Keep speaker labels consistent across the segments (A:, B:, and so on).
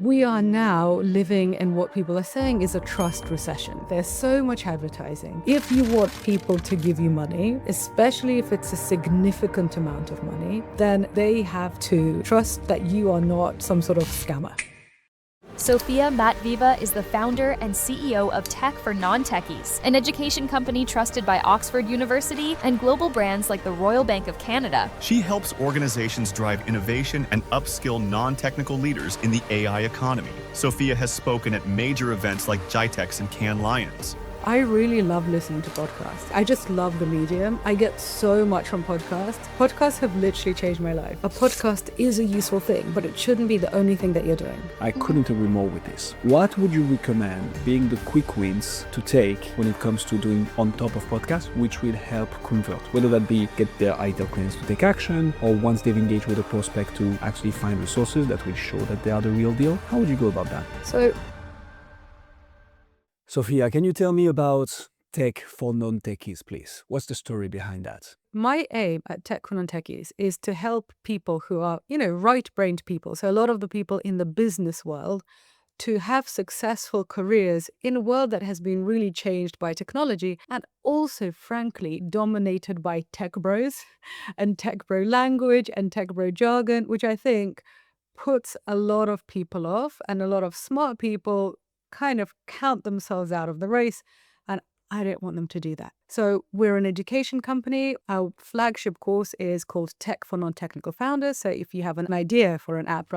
A: We are now living in what people are saying is a trust recession. There's so much advertising. If you want people to give you money, especially if it's a significant amount of money, then they have to trust that you are not some sort of scammer.
B: Sophia Matveeva is the founder and CEO of Tech for Non-Techies, an education company trusted by Oxford University and global brands like the Royal Bank of Canada.
C: She helps organizations drive innovation and upskill non-technical leaders in the AI economy. Sophia has spoken at major events like GITEX and Cannes Lions.
A: I really love listening to podcasts. I just love the medium. I get so much from podcasts. Podcasts have literally changed my life. A podcast is a useful thing, but it shouldn't be the only thing that you're doing.
D: I couldn't agree more with this. What would you recommend being the quick wins to take when it comes to doing on top of podcasts, which will help convert? Whether that be get their ideal clients to take action, or once they've engaged with a prospect to actually find resources that will show that they are the real deal. How would you go about that? Sophia, can you tell me about Tech for Non-Techies, please? What's the story behind that?
A: My aim at Tech for Non-Techies is to help people who are, right-brained people. So a lot of the people in the business world to have successful careers in a world that has been really changed by technology and also, frankly, dominated by tech bros and tech bro language and tech bro jargon, which I think puts a lot of people off, and a lot of smart people kind of count themselves out of the race, and I don't want them to do that. So we're an education company. Our flagship course is called Tech for Non-Technical Founders. So if you have an idea for an app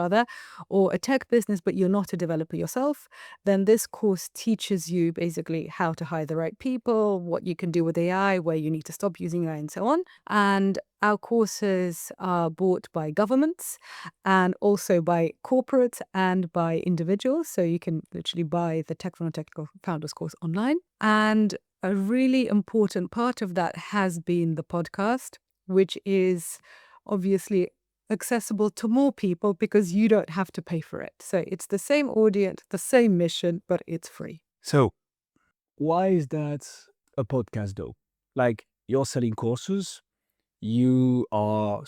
A: or a tech business, but you're not a developer yourself, then this course teaches you basically how to hire the right people, what you can do with AI, where you need to stop using AI, and so on. And our courses are bought by governments and also by corporates and by individuals. So you can literally buy the Tech for Non-Technical Founders course online. And a really important part of that has been the podcast, which is obviously accessible to more people because you don't have to pay for it. So it's the same audience, the same mission, but it's free.
D: So why is that a podcast though? Like, you're selling courses, you are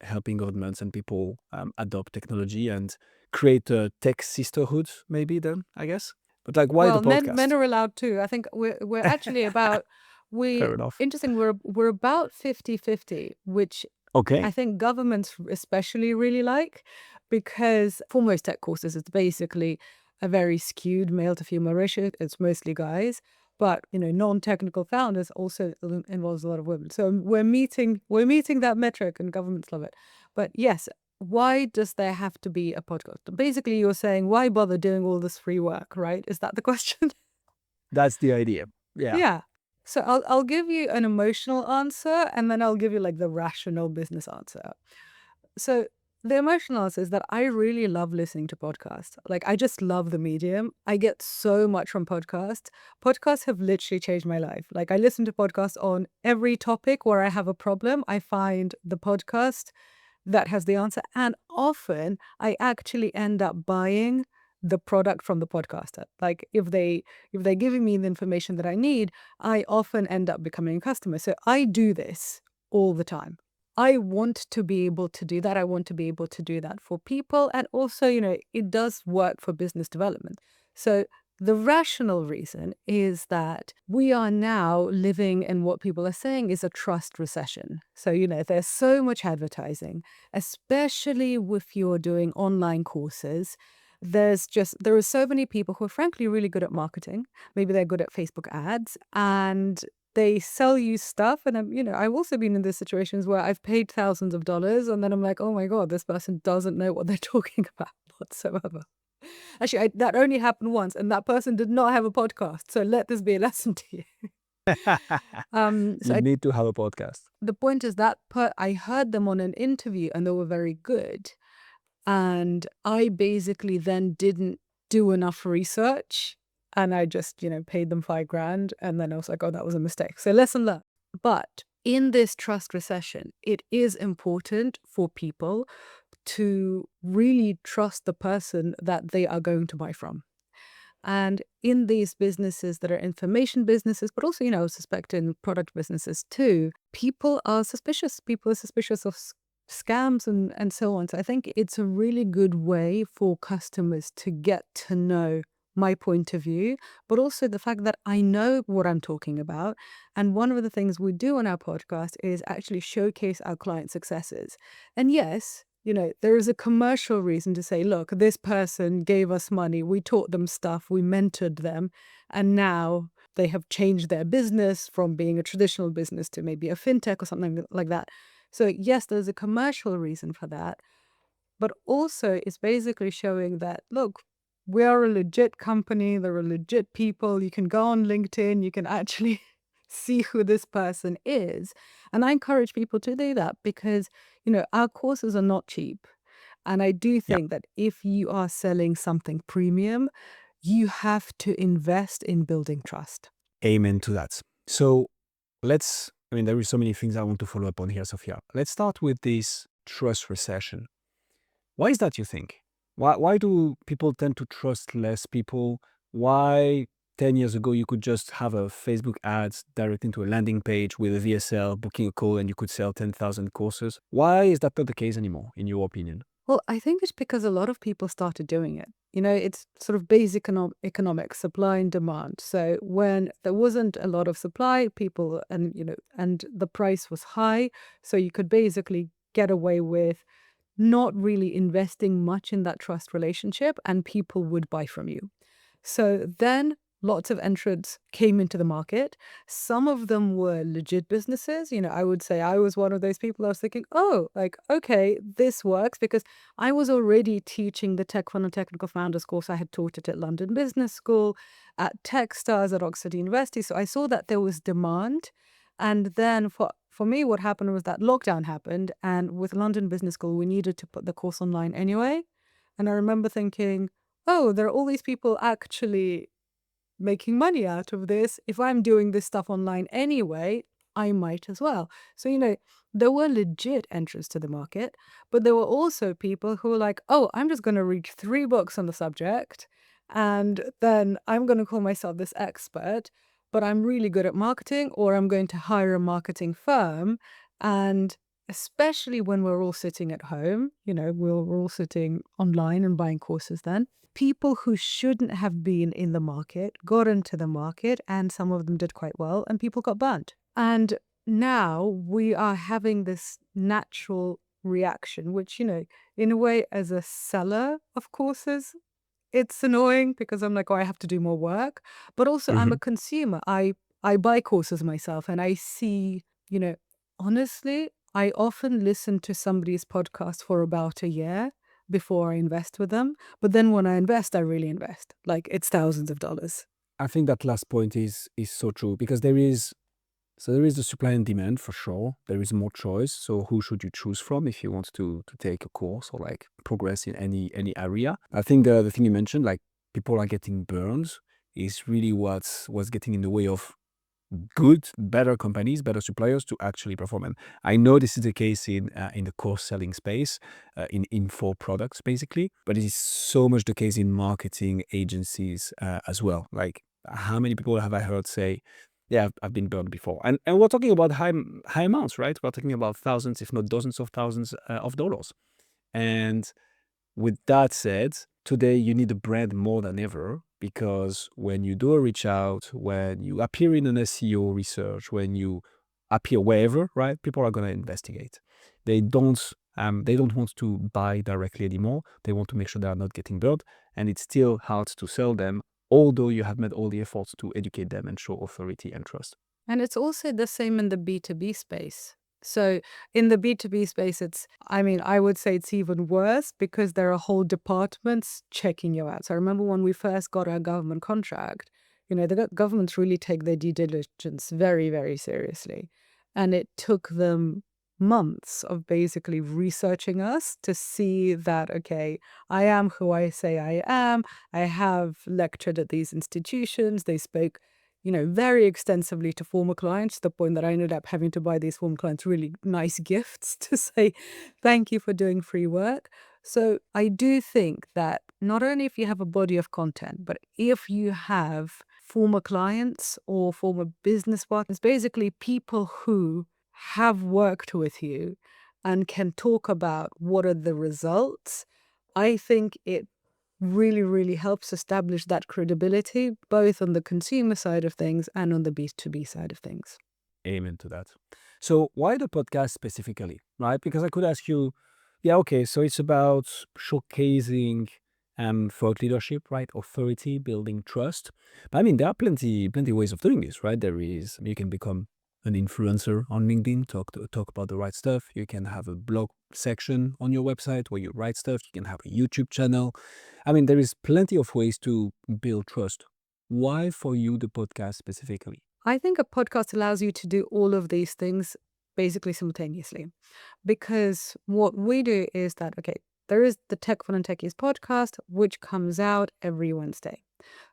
D: helping governments and people adopt technology and create a tech sisterhood, maybe then, I guess. But like, why the podcast?
A: Men are allowed too. I think we're actually about
D: Fair enough.
A: Interesting. We're about 50-50, which
D: Okay.
A: I think governments especially really like, because for most tech courses it's basically a very skewed male to female ratio. It's mostly guys, but non-technical founders also involves a lot of women. So we're meeting that metric, and governments love it. But yes. Why does there have to be a podcast? Basically, you're saying, why bother doing all this free work, right? Is that the question?
D: That's the idea. Yeah.
A: Yeah. So I'll give you an emotional answer, and then I'll give you like the rational business answer. So the emotional answer is that I really love listening to podcasts. Like, I just love the medium. I get so much from podcasts. Podcasts have literally changed my life. Like, I listen to podcasts on every topic where I have a problem. I find the podcast that has the answer. And often I actually end up buying the product from the podcaster. Like, if they're giving me the information that I need, I often end up becoming a customer. So I do this all the time. I want to be able to do that. I want to be able to do that for people. And also, it does work for business development. So the rational reason is that we are now living in what people are saying is a trust recession. So, there's so much advertising, especially if you're doing online courses. There are so many people who are frankly really good at marketing. Maybe they're good at Facebook ads, and they sell you stuff. And I've also been in these situations where I've paid thousands of dollars, and then I'm like, oh my God, this person doesn't know what they're talking about whatsoever. Actually, that only happened once, and that person did not have a podcast. So let this be a lesson to you.
D: You need to have a podcast.
A: The point is that I heard them on an interview, and they were very good. And I basically then didn't do enough research, and I just, paid them $5,000. And then I was like, oh, that was a mistake. So lesson learned. But in this trust recession, it is important for people to really trust the person that they are going to buy from. And in these businesses that are information businesses, but also, I suspect in product businesses too, people are suspicious. People are suspicious of scams and so on. So I think it's a really good way for customers to get to know my point of view, but also the fact that I know what I'm talking about. And one of the things we do on our podcast is actually showcase our client successes. And yes, there is a commercial reason to say, look, this person gave us money, we taught them stuff, we mentored them, and now they have changed their business from being a traditional business to maybe a fintech or something like that. So yes, there's a commercial reason for that, but also it's basically showing that, look, we are a legit company, there are legit people. You can go on LinkedIn, you can actually see who this person is. And I encourage people to do that because, our courses are not cheap. And I do
D: Yeah.
A: think that if you are selling something premium, you have to invest in building trust.
D: Amen to that. So there is so many things I want to follow up on here, Sophia. Let's start with this trust recession. Why is that, you think? Why do people tend to trust less people? Why 10 years ago you could just have a Facebook ads direct into a landing page with a VSL, booking a call, and you could sell 10,000 courses? Why is that not the case anymore, in your opinion?
A: Well, I think it's because a lot of people started doing it. It's sort of basic economics, supply and demand. So when there wasn't a lot of supply, people and the price was high, so you could basically get away with not really investing much in that trust relationship, and people would buy from you. So then lots of entrants came into the market. Some of them were legit businesses. I would say I was one of those people. I was thinking, oh, like, okay, this works, because I was already teaching the Tech for Non-Technical Founders course. I had taught it at London Business School, at Techstars, at Oxford University. So I saw that there was demand. And then for me, what happened was that lockdown happened. And with London Business School, we needed to put the course online anyway. And I remember thinking, oh, there are all these people actually making money out of this. If I'm doing this stuff online anyway, I might as well. So, there were legit entrants to the market, but there were also people who were like, oh, I'm just going to read 3 books on the subject, and then I'm going to call myself this expert, but I'm really good at marketing, or I'm going to hire a marketing firm. And especially when we're all sitting at home, we're all sitting online and buying courses then. People who shouldn't have been in the market got into the market, and some of them did quite well, and people got burnt. And now we are having this natural reaction, which, in a way, as a seller of courses, it's annoying because I'm like, oh, I have to do more work. But also I'm a consumer. I buy courses myself, and I see, honestly, I often listen to somebody's podcast for about a year before I invest with them. But then when I invest, I really invest. Like, it's thousands of dollars.
D: I think that last point is so true, because there is the supply and demand for sure. There is more choice. So who should you choose from if you want to take a course or like progress in any area? I think the thing you mentioned, like people are getting burned, is really what's getting in the way of better companies, better suppliers to actually perform. And I know this is the case in the course selling space, in info products basically, but it is so much the case in marketing agencies as well. Like, how many people have I heard say, yeah, I've been burned before? And we're talking about high amounts, right? We're talking about thousands, if not dozens of thousands of dollars. And with that said, today you need a brand more than ever, because when you do a reach out, when you appear in an SEO research, when you appear wherever, right, people are going to investigate. They don't want to buy directly anymore. They want to make sure they are not getting burned, and it's still hard to sell them, although you have made all the efforts to educate them and show authority and trust.
A: And it's also the same in the B2B space. So in the B2B space, I would say it's even worse, because there are whole departments checking you out. So I remember when we first got our government contract, the governments really take their due diligence very, very seriously. And it took them months of basically researching us to see that, okay, I am who I say I am. I have lectured at these institutions. They spoke very extensively to former clients, to the point that I ended up having to buy these former clients really nice gifts to say, thank you for doing free work. So I do think that not only if you have a body of content, but if you have former clients or former business partners, basically people who have worked with you and can talk about what are the results, I think it really, really helps establish that credibility, both on the consumer side of things and on the B2B side of things.
D: Amen to that. So why the podcast specifically, right? Because I could ask you, yeah, okay, so it's about showcasing thought leadership, right? Authority, building trust. But I mean, there are plenty ways of doing this, right? You can become an influencer on LinkedIn, talk about the right stuff. You can have a blog section on your website where you write stuff. You can have a YouTube channel. I mean, there is plenty of ways to build trust. Why for you the podcast specifically?
A: I think a podcast allows you to do all of these things basically simultaneously. Because what we do is that, okay, there is the Tech for Non-Techies podcast, which comes out every Wednesday.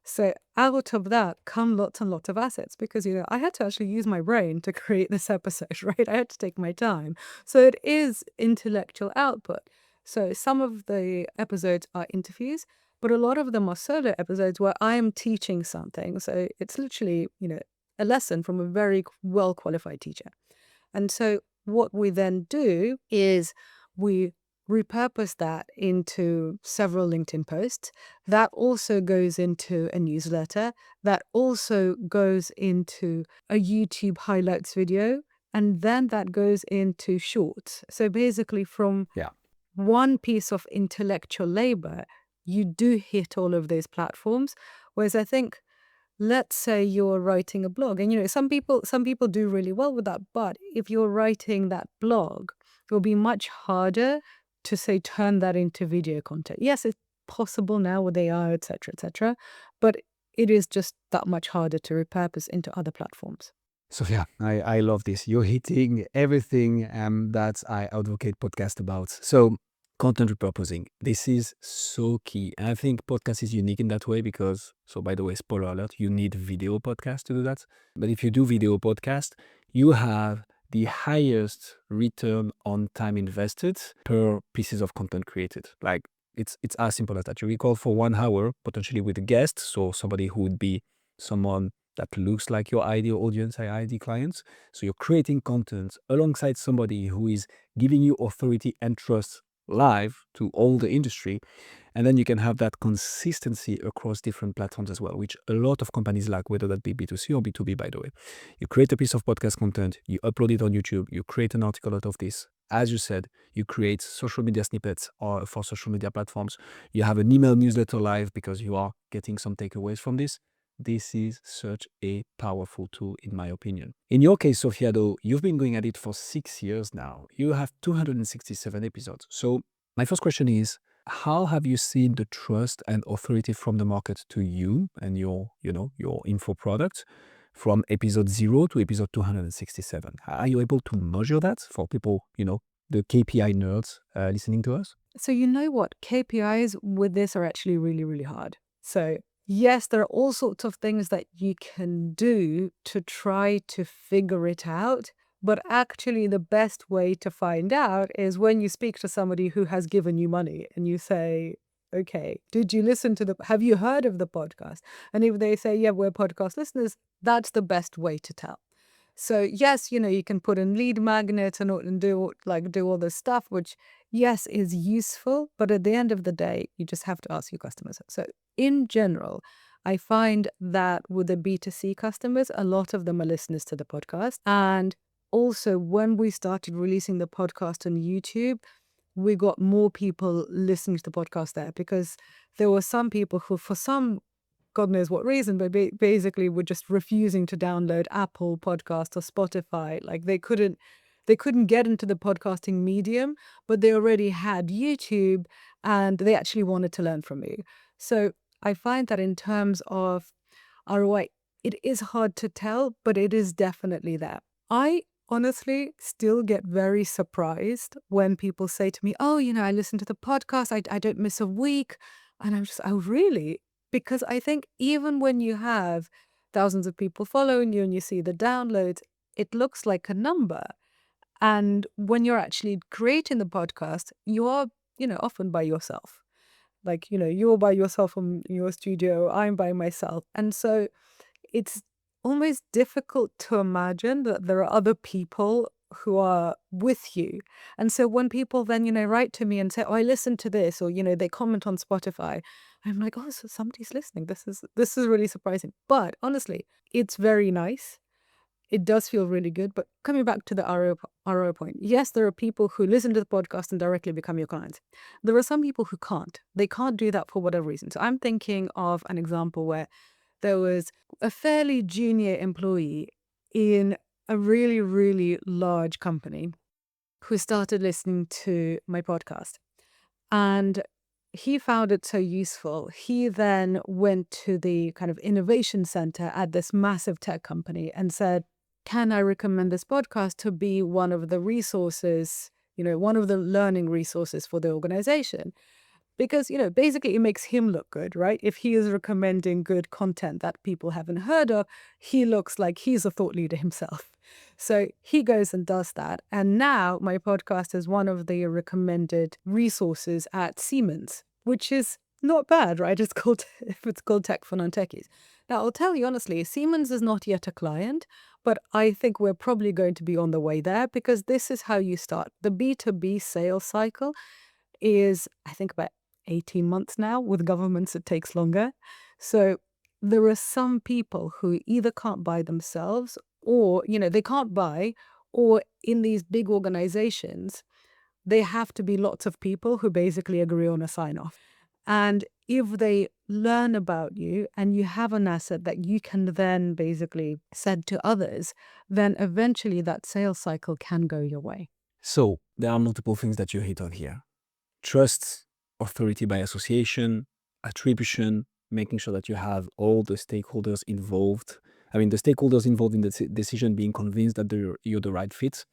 A: So out of that come lots and lots of assets because, I had to actually use my brain to create this episode, right? I had to take my time. So it is intellectual output. So some of the episodes are interviews, but a lot of them are solo episodes where I am teaching something. So it's literally, a lesson from a very well qualified teacher. And so what we then do is we repurpose that into several LinkedIn posts. That also goes into a newsletter. That also goes into a YouTube highlights video. And then that goes into shorts. So basically from
D: Yeah.
A: one piece of intellectual labor, you do hit all of those platforms. Whereas I think, let's say you're writing a blog, and some people do really well with that, but if you're writing that blog, it will be much harder to say turn that into video content. Yes, it's possible now with AI, etc., but it is just that much harder to repurpose into other platforms.
D: So yeah, I love this. You're hitting everything that I advocate podcast about. So content repurposing, this is so key. And I think podcast is unique in that way because, so by the way, spoiler alert, you need video podcast to do that. But if you do video podcast, you have the highest return on time invested per pieces of content created. Like it's as simple as that. You record for 1 hour, potentially with a guest, so somebody who would be someone that looks like your ideal audience, ideal clients. So you're creating content alongside somebody who is giving you authority and trust live to all the industry. And then you can have that consistency across different platforms as well, which a lot of companies lack, whether that be B2C or B2B, by the way. You create a piece of podcast content, you upload it on YouTube, you create an article out of this. As you said, you create social media snippets or for social media platforms. You have an email newsletter live because you are getting some takeaways from this. This is such a powerful tool, in my opinion. In your case, Sophia, though, you've been going at it for 6 years now. You have 267 episodes. So my first question is, how have you seen the trust and authority from the market to you and your info product from episode 0 to episode 267? Are you able to measure that for people, the KPI nerds listening to us?
A: So you know what? KPIs with this are actually really, really hard. So yes, there are all sorts of things that you can do to try to figure it out. But actually, the best way to find out is when you speak to somebody who has given you money and you say, okay, have you heard of the podcast? And if they say, yeah, we're podcast listeners, that's the best way to tell. So yes, you can put in lead magnets and do all this stuff, which yes is useful, but at the end of the day, you just have to ask your customers. So in general, I find that with the B2C customers, a lot of them are listeners to the podcast. And also when we started releasing the podcast on YouTube, we got more people listening to the podcast there because there were some people who, for some God knows what reason, but basically were just refusing to download Apple Podcast or Spotify. Like they couldn't get into the podcasting medium, but they already had YouTube and they actually wanted to learn from me. So I find that in terms of ROI, it is hard to tell, but it is definitely there. I honestly still get very surprised when people say to me, oh, I listen to the podcast, I don't miss a week. And I'm just, oh, really? Because I think even when you have thousands of people following you and you see the downloads, it looks like a number. And when you're actually creating the podcast, you are, often by yourself. Like, you're by yourself in your studio, I'm by myself. And so it's almost difficult to imagine that there are other people who are with you. And so when people then, write to me and say, oh, I listened to this, or, they comment on Spotify, I'm like, oh, so somebody's listening. This is really surprising. But honestly, it's very nice. It does feel really good. But coming back to the RO point, yes, there are people who listen to the podcast and directly become your clients. There are some people who can't. They can't do that for whatever reason. So I'm thinking of an example where there was a fairly junior employee in a really, really large company who started listening to my podcast. And he found it so useful. He then went to the kind of innovation center at this massive tech company and said, can I recommend this podcast to be one of the resources, one of the learning resources for the organization? Because, basically it makes him look good, right? If he is recommending good content that people haven't heard of, he looks like he's a thought leader himself. So he goes and does that. And now my podcast is one of the recommended resources at Siemens, which is not bad, right? It's called Tech for Non-Techies. Now, I'll tell you honestly, Siemens is not yet a client, but I think we're probably going to be on the way there, because this is how you start. The B2B sales cycle is, I think, about 18 months now. With governments, it takes longer. So there are some people who either can't buy themselves, or, they can't buy, or in these big organizations, they have to be lots of people who basically agree on a sign-off. And if they learn about you and you have an asset that you can then basically send to others, then eventually that sales cycle can go your way.
D: So there are multiple things that you hit on here. Trust, authority by association, attribution, making sure that you have all the stakeholders involved. I mean, the stakeholders involved in the decision being convinced that you're the right fit.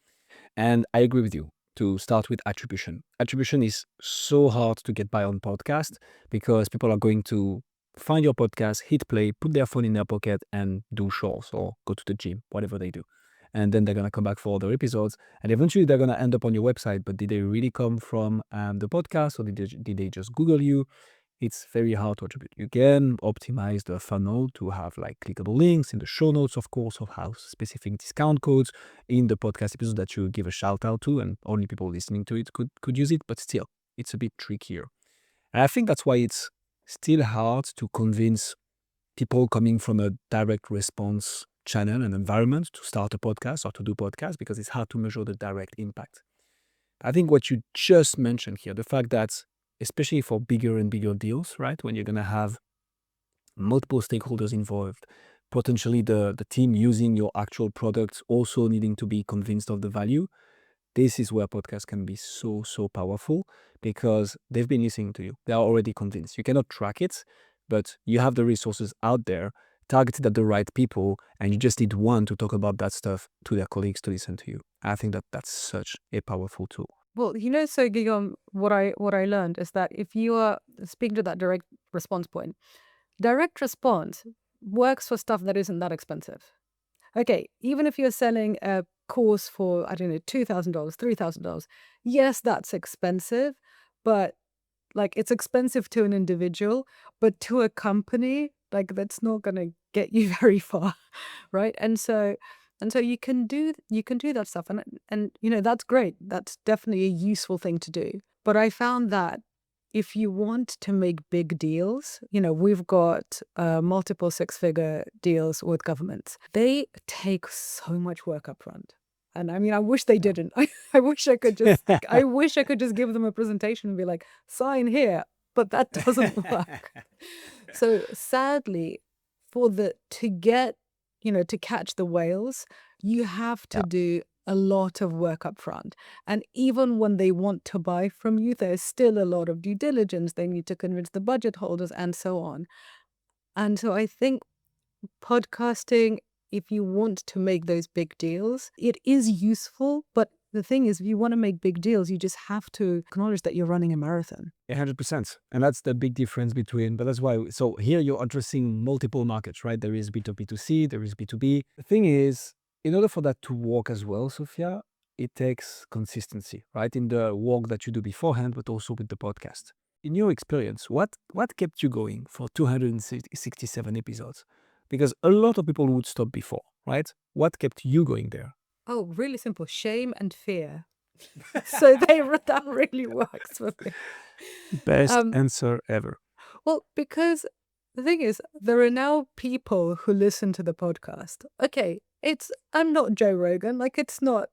D: And I agree with you to start with attribution. Attribution is so hard to get by on podcast, because people are going to find your podcast, hit play, put their phone in their pocket and do chores or go to the gym, whatever they do. And then they're going to come back for other episodes, and eventually they're going to end up on your website. But did they really come from the podcast, or did they just Google you? It's very hard to attribute. You can optimize the funnel to have like clickable links in the show notes, of course, of how specific discount codes in the podcast episode that you give a shout out to, and only people listening to it could use it. But still, it's a bit trickier. And I think that's why it's still hard to convince people coming from a direct response channel and environment to start a podcast or to do podcasts, because it's hard to measure the direct impact. I think what you just mentioned here, the fact that especially for bigger and bigger deals, right, when you're going to have multiple stakeholders involved, potentially the team using your actual products also needing to be convinced of the value, this is where podcasts can be so, so powerful, because they've been listening to you. They are already convinced. You cannot track it, but you have the resources out there targeted at the right people, and you just need one to talk about that stuff to their colleagues to listen to you. I think that that's such a powerful tool.
A: Well, so Guillaume, what I learned is that if you are speaking to that direct response point, direct response works for stuff that isn't that expensive. Okay, even if you're selling a course for, I don't know, $2,000, $3,000, yes, that's expensive, but like it's expensive to an individual, but to a company, like that's not going to get you very far, right? And so you can do that stuff, and that's great. That's definitely a useful thing to do. But I found that if you want to make big deals, we've got multiple six-figure deals with governments. They take so much work up front. And I mean, I wish they didn't. I wish I could just give them a presentation and be like, sign here, but that doesn't work. So sadly, to catch the whales, you have to do a lot of work up front. And even when they want to buy from you, there's still a lot of due diligence. They need to convince the budget holders and so on. And so I think podcasting, if you want to make those big deals, it is useful. But the thing is, if you want to make big deals, you just have to acknowledge that you're running a marathon.
D: 100%. And that's the big difference between, but that's why, so here you're addressing multiple markets, right? There is B2B2C, there is B2B. The thing is, in order for that to work as well, Sophia, it takes consistency, right? In the work that you do beforehand, but also with the podcast. In your experience, what kept you going for 267 episodes? Because a lot of people would stop before, right? What kept you going there?
A: Oh, really simple. Shame and fear. So that really works for me.
D: Best
A: Um,
D: answer ever.
A: well, because the thing is, there are now people who listen to the podcast. Okay, I'm not Joe Rogan, like it's not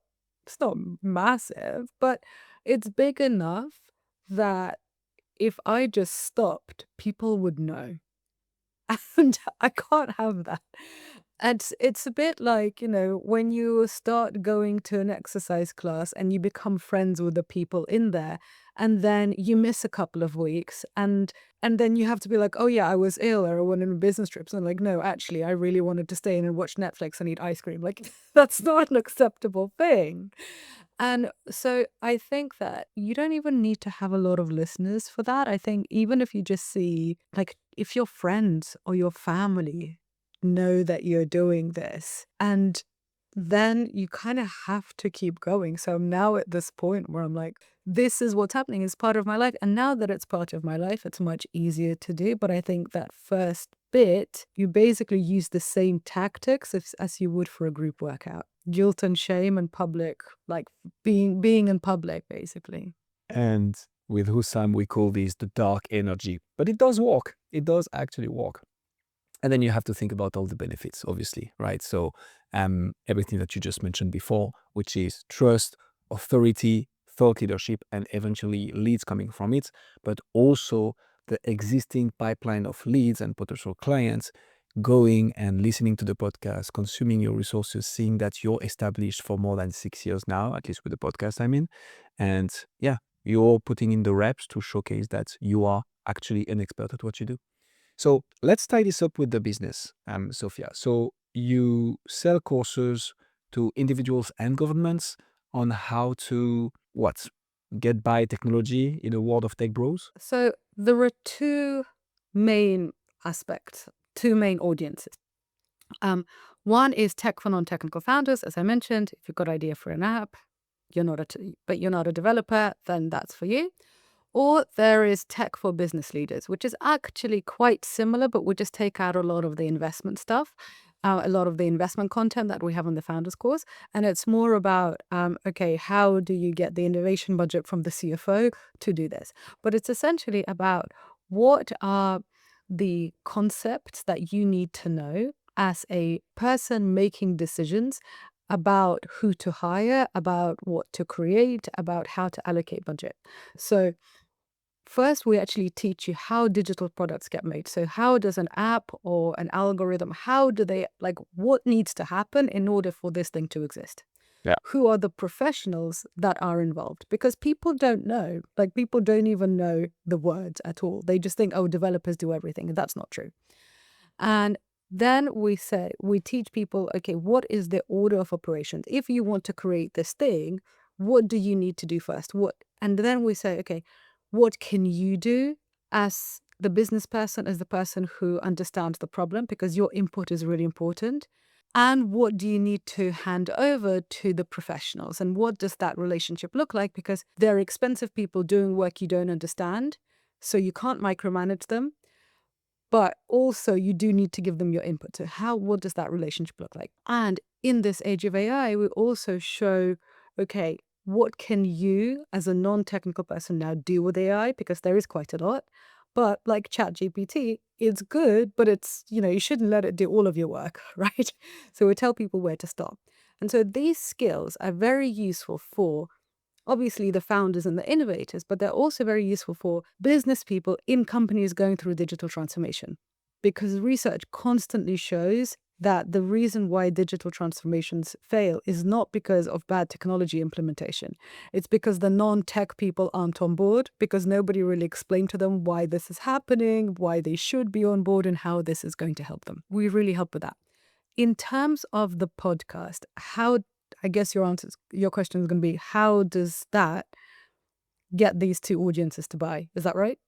A: massive, but it's big enough that if I just stopped, people would know. And I can't have that. And it's a bit like, when you start going to an exercise class and you become friends with the people in there, and then you miss a couple of weeks, and then you have to be like, oh yeah, I was ill or I went on a business trip. So I'm like, no, actually, I really wanted to stay in and watch Netflix and eat ice cream. Like, that's not an acceptable thing. And so I think that you don't even need to have a lot of listeners for that. I think even if you just see, like, if your friends or your family know that you're doing this, and then you kind of have to keep going. So I'm now at this point where I'm like, this is what's happening. It's part of my life. And now that it's part of my life, it's much easier to do. But I think that first bit, you basically use the same tactics as you would for a group workout. Guilt and shame and public, like being in public, basically.
D: And with Hussam, we call this the dark energy. But it does work. It does actually work. And then you have to think about all the benefits, obviously, right? So everything that you just mentioned before, which is trust, authority, thought leadership, and eventually leads coming from it, but also the existing pipeline of leads and potential clients going and listening to the podcast, consuming your resources, seeing that you're established for more than 6 years now, at least with the podcast, I mean. And yeah, you're putting in the reps to showcase that you are actually an expert at what you do. So let's tie this up with the business, Sophia. So you sell courses to individuals and governments on how to, get by technology in a world of tech bros?
A: So there are two main aspects, two main audiences. One is tech for non-technical founders, as I mentioned. If you've got an idea for an app, but you're not a developer, then that's for you. Or there is tech for business leaders, which is actually quite similar, but we just take out a lot of the investment stuff, a lot of the investment content that we have on the founders course. And it's more about, okay, how do you get the innovation budget from the CFO to do this? But it's essentially about what are the concepts that you need to know as a person making decisions about who to hire, about what to create, about how to allocate budget. So first, we actually teach you how digital products get made. So how does an app or an algorithm, how do they, like, what needs to happen in order for this thing to exist?
D: Yeah.
A: Who are the professionals that are involved? Because people don't know, like people don't even know the words at all. They just think, oh, developers do everything. And that's not true. And then we teach people, okay, what is the order of operations? If you want to create this thing, what do you need to do first? And then we say, okay, what can you do as the business person, as the person who understands the problem, because your input is really important. And what do you need to hand over to the professionals? And what does that relationship look like? Because they're expensive people doing work you don't understand. So you can't micromanage them. But also you do need to give them your input. So what does that relationship look like? And in this age of AI, we also show, okay, what can you as a non-technical person now do with AI? Because there is quite a lot. But like ChatGPT, it's good, but it's, you shouldn't let it do all of your work, right? So we tell people where to stop. And so these skills are very useful for obviously the founders and the innovators, but they're also very useful for business people in companies going through digital transformation. Because research constantly shows that the reason why digital transformations fail is not because of bad technology implementation. It's because the non-tech people aren't on board, because nobody really explained to them why this is happening, why they should be on board, and how this is going to help them. We really help with that. In terms of the podcast, I guess your question is going to be, how does that get these two audiences to buy? Is that right?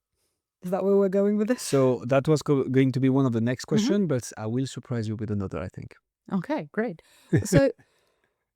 A: Is that where we're going with this?
D: So that was going to be one of the next
A: Mm-hmm.
D: questions, but I will surprise you with another, I think.
A: Okay, great. So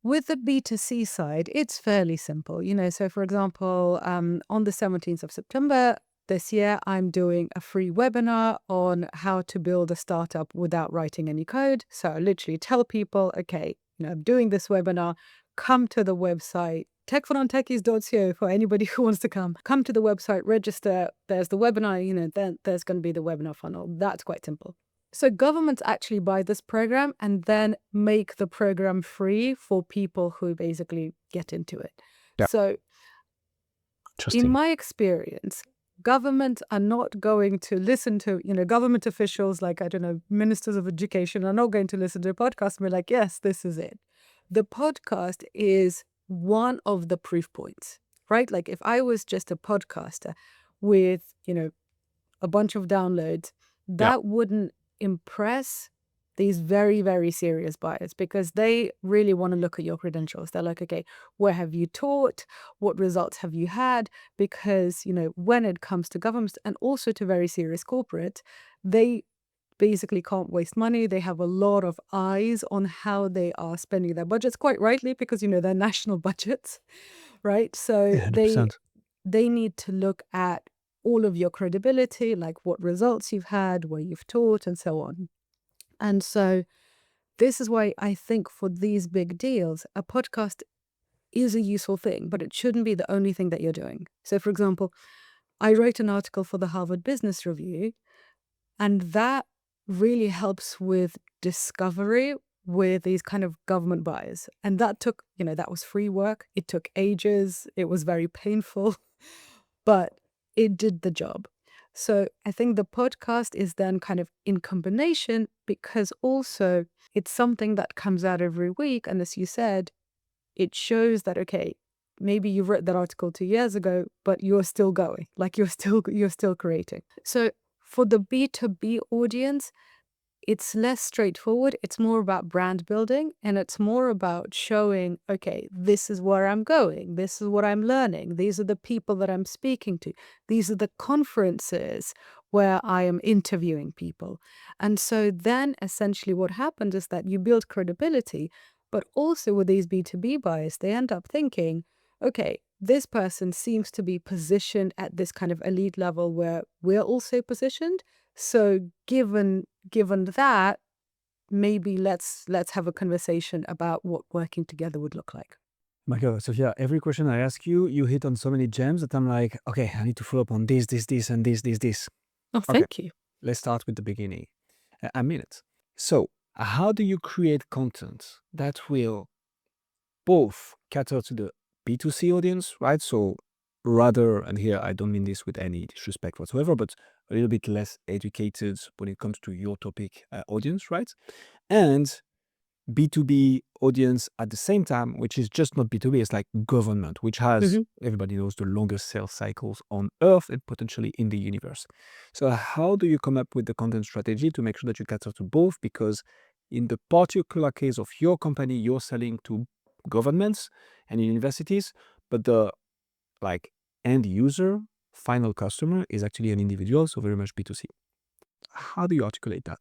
A: with the B2C side, it's fairly simple. So for example, on the 17th of September this year, I'm doing a free webinar on how to build a startup without writing any code. So I literally tell people, okay, I'm doing this webinar. Come to the website, techfornontechies.co for anybody who wants to come. Come to the website, register. There's the webinar, then there's going to be the webinar funnel. That's quite simple. So governments actually buy this program and then make the program free for people who basically get into it.
D: Yeah.
A: So in my experience, governments are not going to listen to, government officials like, I don't know, ministers of education are not going to listen to a podcast and be like, yes, this is it. The podcast is one of the proof points, right? Like if I was just a podcaster with, a bunch of downloads, that wouldn't impress these very, very serious buyers because they really want to look at your credentials. They're like, okay, where have you taught? What results have you had? Because, when it comes to governments and also to very serious corporate, they basically can't waste money. They have a lot of eyes on how they are spending their budgets, quite rightly, because, they're national budgets, right? So
D: 100%.
A: they need to look at all of your credibility, like what results you've had, where you've taught, and so on. And so this is why I think for these big deals, a podcast is a useful thing, but it shouldn't be the only thing that you're doing. So, for example, I wrote an article for the Harvard Business Review, and that really helps with discovery with these kind of government buyers. And that took, that was free work. It took ages. It was very painful, but it did the job. So I think the podcast is then kind of in combination because also it's something that comes out every week. And as you said, it shows that, okay, maybe you wrote that article 2 years ago, but you're still going, like you're still creating. So for the B2B audience, it's less straightforward. It's more about brand building and it's more about showing, okay, this is where I'm going. This is what I'm learning. These are the people that I'm speaking to. These are the conferences where I am interviewing people. And so then essentially what happens is that you build credibility, but also with these B2B buyers, they end up thinking, okay, this person seems to be positioned at this kind of elite level where we're also positioned. So given that, maybe let's have a conversation about what working together would look like.
D: My God, Sophia, every question I ask you, you hit on so many gems that I'm like, okay, I need to follow up on this, and this.
A: Oh, thank you.
D: Let's start with the beginning. A minute. So, how do you create content that will both cater to the B2C audience, right? So rather, and here I don't mean this with any disrespect whatsoever, but a little bit less educated when it comes to your topic audience, right? And B2B audience at the same time, which is just not B2B, it's like government, which has, everybody knows, the longest sales cycles on Earth and potentially in the universe. So how do you come up with the content strategy to make sure that you cater to both? Because in the particular case of your company, you're selling to governments and universities, but the end user, final customer is actually an individual, so very much B2C. How do you articulate that?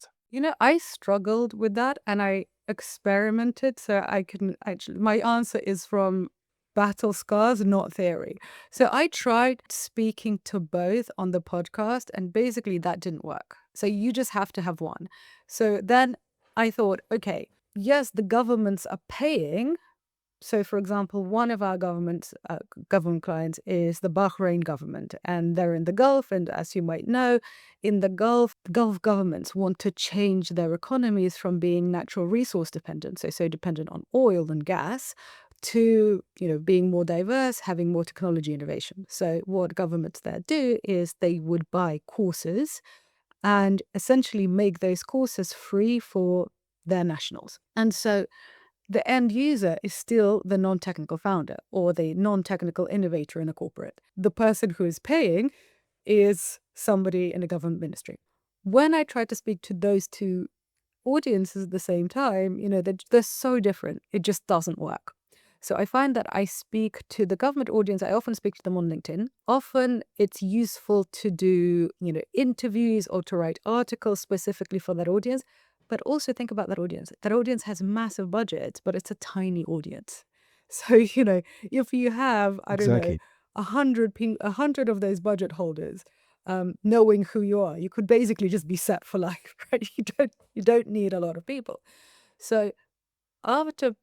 A: I struggled with that and I experimented. So I can actually, my answer is from battle scars, not theory. So I tried speaking to both on the podcast and basically that didn't work. So you just have to have one. So then I thought, okay, yes, the governments are paying. So, for example, one of our government clients is the Bahrain government, and they're in the Gulf. And as you might know, in the Gulf governments want to change their economies from being natural resource dependent, so dependent on oil and gas, to being more diverse, having more technology innovation. So, what governments there do is they would buy courses and essentially make those courses free for their nationals. And so the end user is still the non-technical founder or the non-technical innovator in a corporate. The person who is paying is somebody in a government ministry. When I try to speak to those two audiences at the same time, they're so different. It just doesn't work. So I find that I speak to the government audience. I often speak to them on LinkedIn. Often it's useful to do, interviews or to write articles specifically for that audience. But also think about that audience. That audience has massive budgets, but it's a tiny audience. So, if you have, I don't know, 100 of those budget holders, knowing who you are, you could basically just be set for life, right? You don't need a lot of people. So after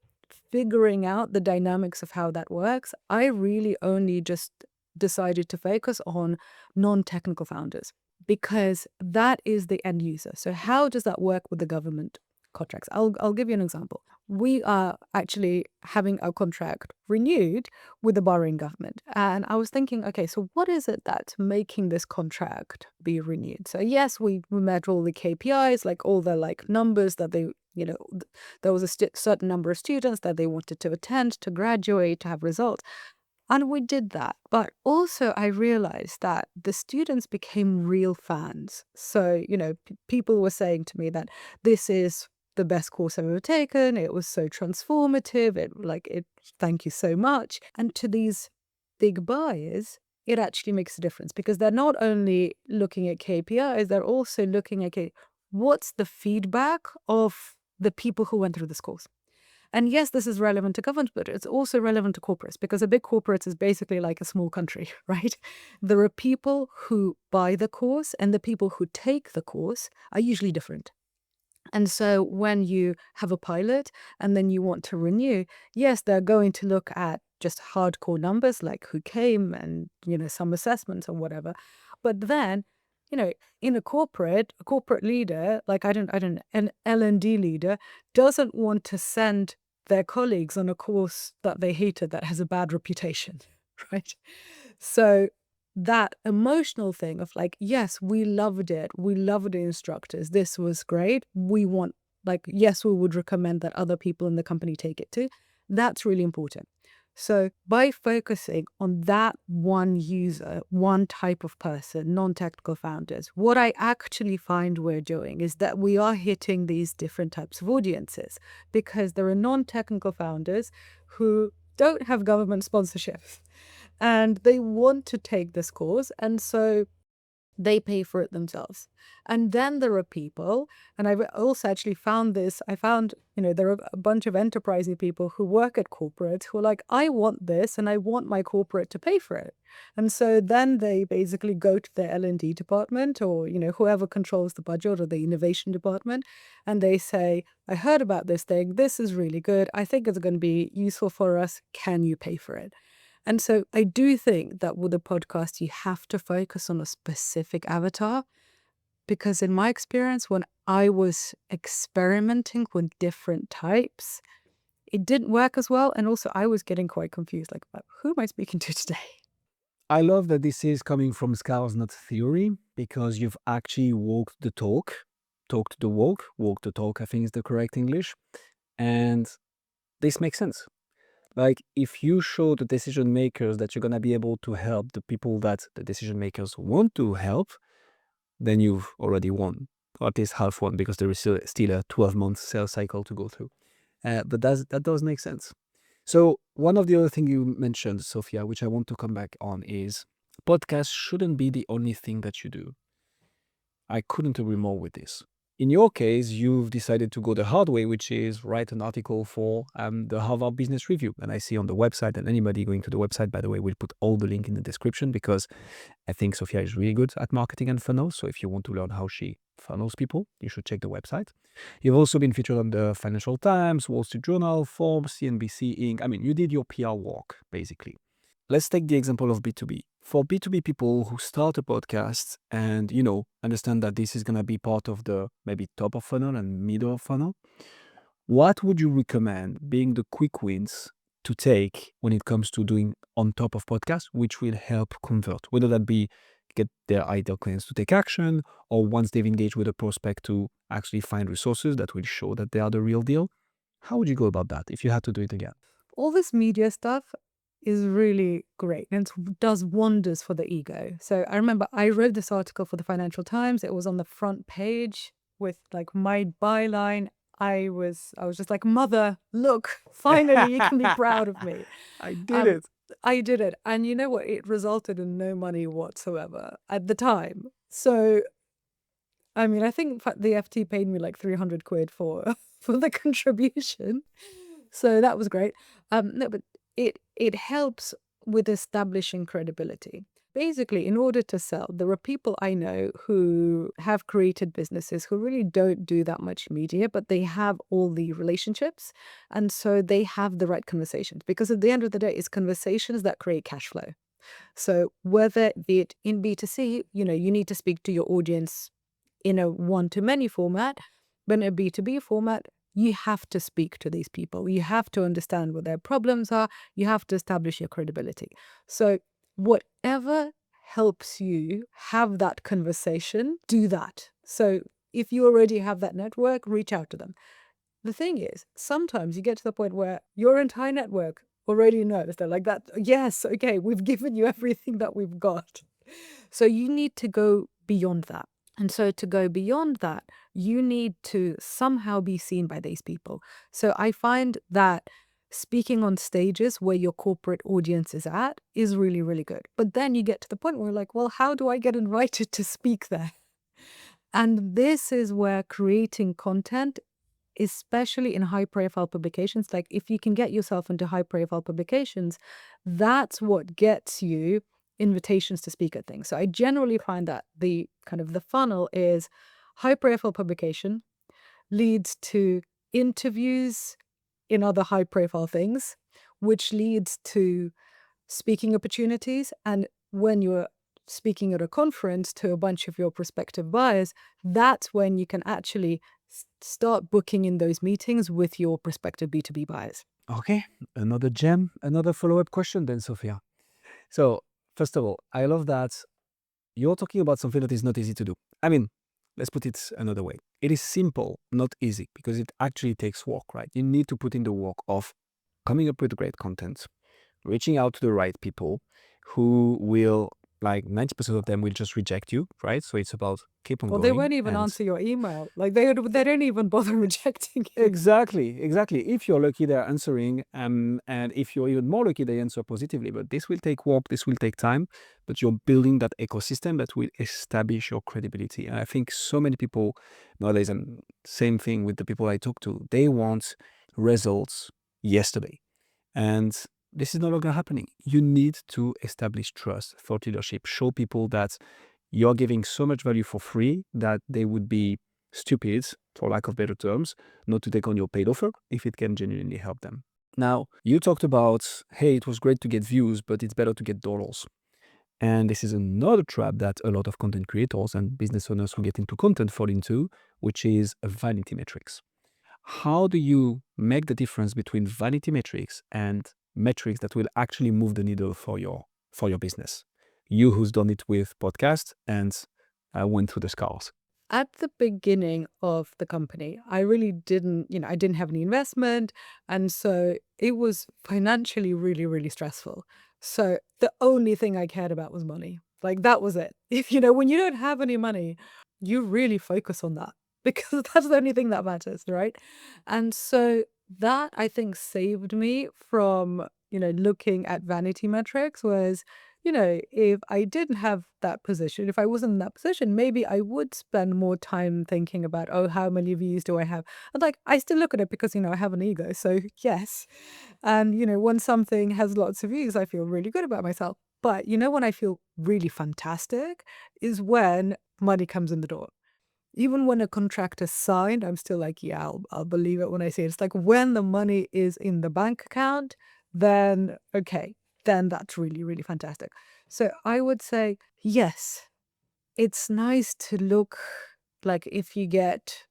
A: figuring out the dynamics of how that works, I really only just decided to focus on non-technical founders because that is the end user. So how does that work with the government contracts? I'll give you an example. We are actually having our contract renewed with the Bahrain government. And I was thinking, okay, so what is it that's making this contract be renewed? So yes, we met all the KPIs, like all the like numbers that they, there was a certain number of students that they wanted to attend, to graduate, to have results. And we did that. But also I realized that the students became real fans. So, people were saying to me that this is the best course I've ever taken. It was so transformative. Thank you so much. And to these big buyers, it actually makes a difference because they're not only looking at KPIs, they're also looking at, okay, what's the feedback of the people who went through this course? And yes, this is relevant to government, but it's also relevant to corporates because a big corporate is basically like a small country, right? There are people who buy the course and the people who take the course are usually different. And so when you have a pilot and then you want to renew, yes, they're going to look at just hardcore numbers like who came and, some assessments or whatever. But then, in a corporate leader, like an L&D leader doesn't want to send their colleagues on a course that they hated that has a bad reputation, right? So that emotional thing of like, yes, we loved it. We loved the instructors. This was great. We want, yes, we would recommend that other people in the company take it too. That's really important. So by focusing on that one user, one type of person, non-technical founders, what I actually find we're doing is that we are hitting these different types of audiences because there are non-technical founders who don't have government sponsorships and they want to take this course. And so they pay for it themselves. And then there are people, and I've also actually found this, there are a bunch of enterprising people who work at corporates who are like, I want this and I want my corporate to pay for it. And so then they basically go to their L&D department or, whoever controls the budget or the innovation department. And they say, I heard about this thing. This is really good. I think it's going to be useful for us. Can you pay for it? And so I do think that with a podcast, you have to focus on a specific avatar because in my experience, when I was experimenting with different types, it didn't work as well. And also I was getting quite confused, like, who am I speaking to today?
D: I love that this is coming from scars, not theory, because you've actually walked the talk, talked the walk the talk, I think is the correct English. And this makes sense. Like, if you show the decision makers that you're going to be able to help the people that the decision makers want to help, then you've already won, or at least half won, because there is still a 12-month sales cycle to go through. But that does make sense. So one of the other things you mentioned, Sophia, which I want to come back on, is podcasts shouldn't be the only thing that you do. I couldn't agree more with this. In your case, you've decided to go the hard way, which is write an article for the Harvard Business Review. And I see on the website, and anybody going to the website, by the way, we'll put all the link in the description because I think Sophia is really good at marketing and funnels. So if you want to learn how she funnels people, you should check the website. You've also been featured on the Financial Times, Wall Street Journal, Forbes, CNBC, Inc. I mean, you did your PR work, basically. Let's take the example of B2B. For B2B people who start a podcast and, understand that this is going to be part of the maybe top of funnel and middle of funnel, what would you recommend being the quick wins to take when it comes to doing on top of podcasts, which will help convert, whether that be get their ideal clients to take action or once they've engaged with a prospect to actually find resources that will show that they are the real deal? How would you go about that if you had to do it again?
A: All this media stuff is really great and it does wonders for the ego. So I remember I wrote this article for the Financial Times. It was on the front page with like my byline. I was just like, mother, look, finally you can be proud of me.
D: I did it.
A: I did it. And you know what? It resulted in no money whatsoever at the time. So, I mean, I think the FT paid me like 300 quid for the contribution. So that was great. No, but it helps with establishing credibility. basically, in order to sell, there are people I know who have created businesses who really don't do that much media, but they have all the relationships. And so they have the right conversations, because at the end of the day, it's conversations that create cash flow. So whether be it in B2C, you need to speak to your audience in a one-to-many format, but in a B2B format, you have to speak to these people. You have to understand what their problems are. You have to establish your credibility. So whatever helps you have that conversation, do that. So if you already have that network, reach out to them. The thing is, sometimes you get to the point where your entire network already knows. They're like that. Yes, okay, we've given you everything that we've got. So you need to go beyond that. And so to go beyond that, you need to somehow be seen by these people. So I find that speaking on stages where your corporate audience is at is really, really good. But then you get to the point where you're like, well, how do I get invited to speak there? And this is where creating content, especially in high profile publications, like if you can get yourself into high profile publications, that's what gets you invitations to speak at things. So I generally find that the kind of the funnel is high profile publication leads to interviews in other high profile things, which leads to speaking opportunities. And when you're speaking at a conference to a bunch of your prospective buyers, that's when you can actually start booking in those meetings with your prospective B2B buyers.
D: Okay, another gem, another follow-up question then, Sophia. So, first of all, I love that you're talking about something that is not easy to do. I mean, let's put it another way. It is simple, not easy, because it actually takes work, right? You need to put in the work of coming up with great content, reaching out to the right people who will, like 90% of them will just reject you, right? So it's about keep on
A: Well,
D: going.
A: they won't even
D: and-
A: answer your email. Like they don't even bother rejecting you.
D: Exactly. If you're lucky, they're answering, and if you're even more lucky, they answer positively. But this will take work, this will take time, but you're building that ecosystem that will establish your credibility. And I think so many people nowadays, and same thing with the people I talk to, they want results yesterday. And this is no longer happening. You need to establish trust, thought leadership, show people that you're giving so much value for free that they would be stupid, for lack of better terms, not to take on your paid offer if it can genuinely help them. Now, you talked about, hey, it was great to get views, but it's better to get dollars. And this is another trap that a lot of content creators and business owners who get into content fall into, which is a vanity metrics. How do you make the difference between vanity metrics and metrics that will actually move the needle for your business? You who's done it with podcast and went through the scars.
A: At the beginning of the company, I really didn't, I didn't have any investment. And so it was financially really, really stressful. So the only thing I cared about was money. Like that was it. If, when you don't have any money, you really focus on that because that's the only thing that matters, right? And so that I think saved me from, looking at vanity metrics was, if I didn't have that position, if I wasn't in that position, maybe I would spend more time thinking about, oh, how many views do I have? And like, I still look at it because, I have an ego. So yes. And, when something has lots of views, I feel really good about myself. But, when I feel really fantastic is when money comes in the door. Even when a contract is signed, I'm still like, yeah, I'll believe it when I see it. It's like when the money is in the bank account, then okay, then that's really, really fantastic. So I would say, yes, it's nice to look like if you get,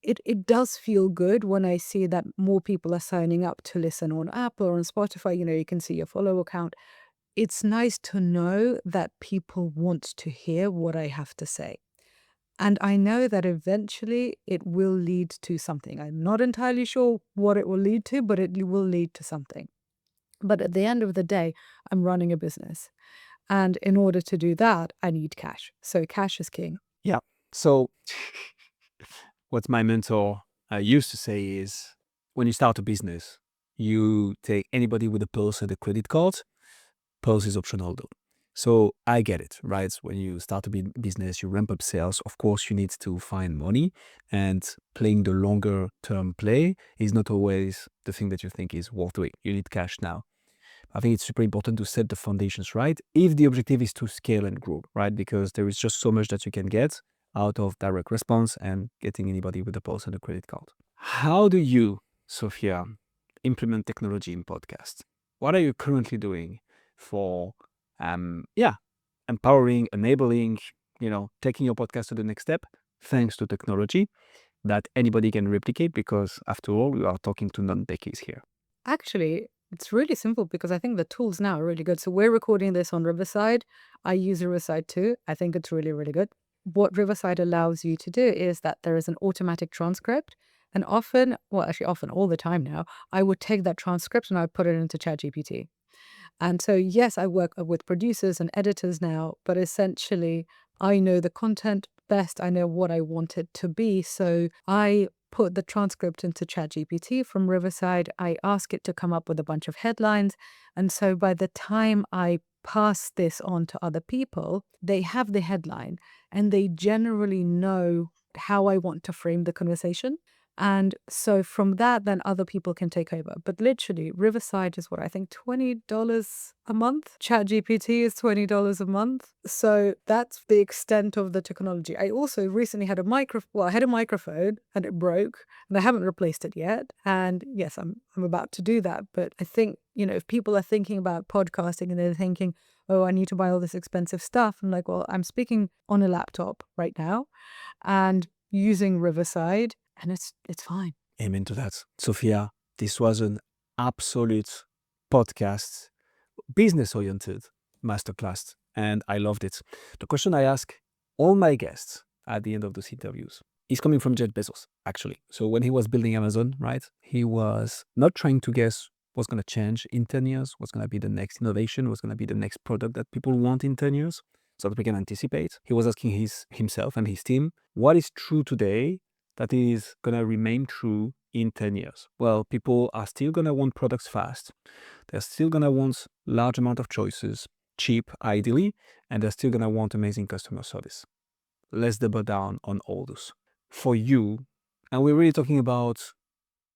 A: it does feel good when I see that more people are signing up to listen on Apple or on Spotify. You can see your follow count. It's nice to know that people want to hear what I have to say. And I know that eventually it will lead to something. I'm not entirely sure what it will lead to, but it will lead to something. But at the end of the day, I'm running a business. And in order to do that, I need cash. So cash is king.
D: Yeah. So what my mentor used to say is when you start a business, you take anybody with a pulse and a credit card. Pulse is optional though. So I get it, right? When you start a business, you ramp up sales. Of course, you need to find money, and playing the longer term play is not always the thing that you think is worth doing. You need cash now. I think it's super important to set the foundations right if the objective is to scale and grow, right? Because there is just so much that you can get out of direct response and getting anybody with a pulse and a credit card. How do you, Sophia, implement technology in podcast? What are you currently doing for, empowering, enabling, taking your podcast to the next step thanks to technology that anybody can replicate? Because after all, we are talking to non-techies here.
A: Actually, it's really simple because I think the tools now are really good. So we're recording this on Riverside. I use Riverside too. I think it's really, really good. What Riverside allows you to do is that there is an automatic transcript. And often, all the time now, I would take that transcript and I would put it into ChatGPT. And so, yes, I work with producers and editors now, but essentially, I know the content best. I know what I want it to be. So I put the transcript into ChatGPT from Riverside. I ask it to come up with a bunch of headlines. And so by the time I pass this on to other people, they have the headline and they generally know how I want to frame the conversation. And so from that, then other people can take over. But literally, Riverside is what I think $20 a month. ChatGPT is $20 a month. So that's the extent of the technology. I also recently had a microphone and it broke, and I haven't replaced it yet. And yes, I'm about to do that. But I think, if people are thinking about podcasting and they're thinking, oh, I need to buy all this expensive stuff, I'm like, well, I'm speaking on a laptop right now and using Riverside. And it's fine.
D: Amen to that. Sophia, this was an absolute podcast, business-oriented masterclass, and I loved it. The question I ask all my guests at the end of those interviews is coming from Jeff Bezos, actually. So when he was building Amazon, right, he was not trying to guess what's going to change in 10 years, what's going to be the next innovation, what's going to be the next product that people want in 10 years, so that we can anticipate. He was asking himself and his team, what is true today that is going to remain true in 10 years? Well, people are still going to want products fast. They're still going to want large amount of choices, cheap ideally, and they're still going to want amazing customer service. Let's double down on all those. For you, and we're really talking about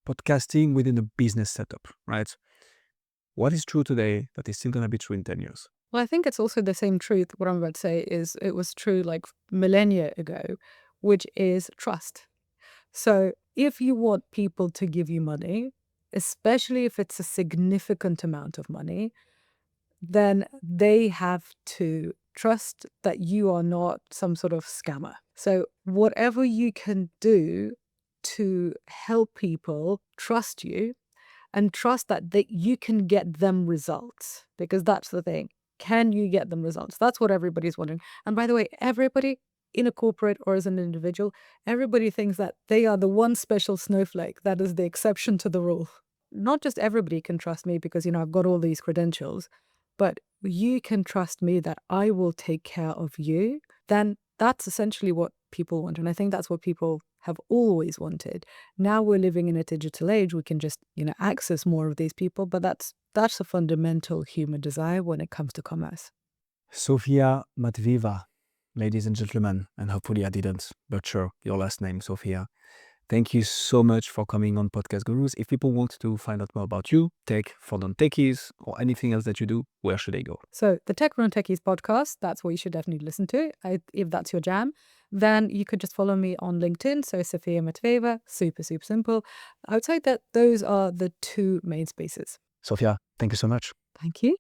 D: podcasting within a business setup, right? What is true today that is still going to be true in 10 years?
A: Well, I think it's also the same truth. What I'm about to say is it was true like millennia ago, which is trust. So if you want people to give you money, especially if it's a significant amount of money, then they have to trust that you are not some sort of scammer. So whatever you can do to help people trust you and trust that you can get them results, because that's the thing. Can you get them results? That's what everybody's wondering. And by the way, everybody in a corporate or as an individual, everybody thinks that they are the one special snowflake that is the exception to the rule. Not just everybody can trust me because, I've got all these credentials, but you can trust me that I will take care of you. Then that's essentially what people want. And I think that's what people have always wanted. Now we're living in a digital age. We can just, access more of these people, but that's a fundamental human desire when it comes to commerce.
D: Sophia Matveeva, ladies and gentlemen, and hopefully I didn't butcher your last name, Sophia. Thank you so much for coming on Podcast Gurus. If people want to find out more about you, Tech for Non-Techies, or anything else that you do, where should they go?
A: So the Tech for Non-Techies podcast, that's what you should definitely listen to. If that's your jam, then you could just follow me on LinkedIn. So Sophia Matveeva, super, super simple. Outside that, those are the two main spaces.
D: Sophia, thank you so much.
A: Thank you.